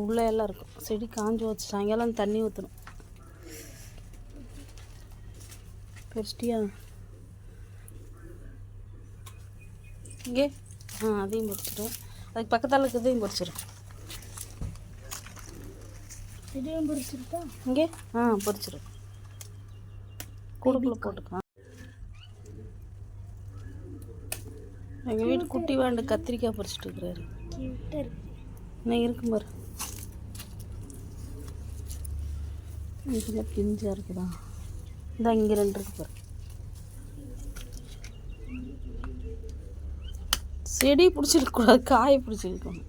உள்ளே எல்லாம் இருக்கும். செடி காஞ்சி வச்சு சாயங்காலம் தண்ணி ஊற்றணும். பறிச்சிட்டியா? இங்கே அதையும் பறிச்சிடும். அதுக்கு பக்கத்தால் இருக்கிறதையும் பறிச்சிடும். இதையும் பறிச்சிருக்கா? இங்கே பறிச்சிடும். கூடுக்குள்ளே போட்டுக்கலாம். எங்கள் வீட்டு குட்டி வாண்டு கத்திரிக்காய் பறிச்சிட்டு இருக்கிறாரு. இன்னும் இருக்கும் பாரு. இதில் பிஞ்சாக இருக்குதா? இந்த இங்கே 2 இருக்கு பாரு. செடி பிடிச்சிருக்கக்கூடாது, காயை பிடிச்சிருக்கணும்.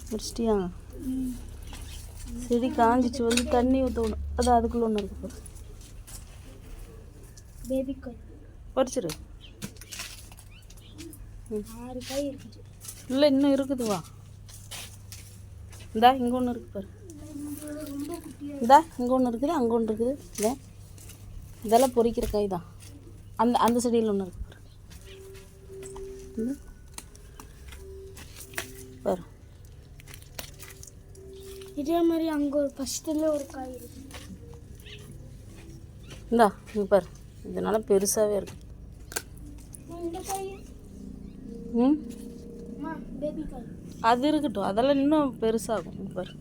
பிடிச்சிட்டியா? செடி காஞ்சிச்சு வந்து தண்ணி ஊற்றணும். அது அதுக்குள்ளே ஒன்று இருக்கு பாரு. பேபிக்காய் பறிச்சிரு. 6 காய் இருக்குது. இல்லை இன்னும் இருக்குதுவா. இந்தா இங்கே ஒன்று இருக்குது பாரு. இந்தா இங்கே ஒன்று இருக்குது, அங்கே ஒன்று இருக்குது. இதெல்லாம் பொறிக்கிற காய் தான். அந்த செடியில் ஒன்று இருக்குது பாரு. பாரு இதே மாதிரி அங்கே ஒரு ஃபஸ்ட்டில் ஒரு காய் இருக்குது. இந்தா இங்கே பாரு. இதனால பெருசாகவே இருக்கு. இந்த காய் பேபி காய் அது இருக்கட்டும், அதெல்லாம் இன்னும் பெருசாகும். இங்கே பாரு.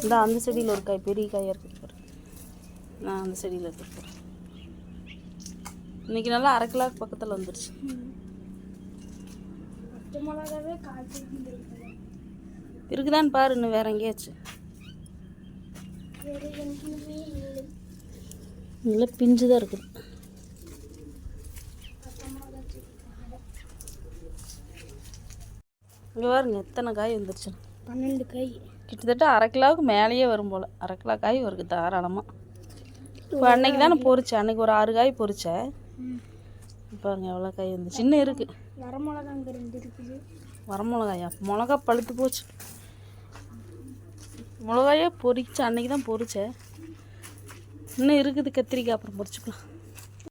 இந்த அந்த செடியில் ஒரு காய் பெரிய காயாக இருக்குது பாரு. நான் அந்த செடியில் இருக்குது பாரு. இன்றைக்கி நல்லா 1/2 கிலோ பக்கத்தில் வந்துடுச்சு. மிளகாவே காய்ச்சி இருக்குதான்னு பாரு. இன்னும் வேற எங்கேயாச்சும் இல்லை, பிஞ்சு தான் இருக்குது. இங்கே பாருங்க எத்தனை காய் வந்துருச்சு. 12 காய். கிட்டத்தட்ட 1/2 கிலோவுக்கு மேலேயே வரும் போல். 1/2 கிலோ காய் வருது தாராளமாக. இப்போ அன்னைக்கு தானே பொறிச்சேன். அன்றைக்கி ஒரு 6 காய் பொறிச்சேன். பாருங்க எவ்வளோ காய் வந்துச்சு. இன்னும் இருக்குது. வரமிளகா அங்கே 2 இருக்குது. வரமிளகாயா? மிளகா பழுத்து போச்சு. மிளகாயே பொறிச்சு அன்றைக்கி தான் பொறிச்சேன். இன்னும் இருக்குது கத்திரிக்காய். அப்புறம் பொறிச்சிக்கலாம்.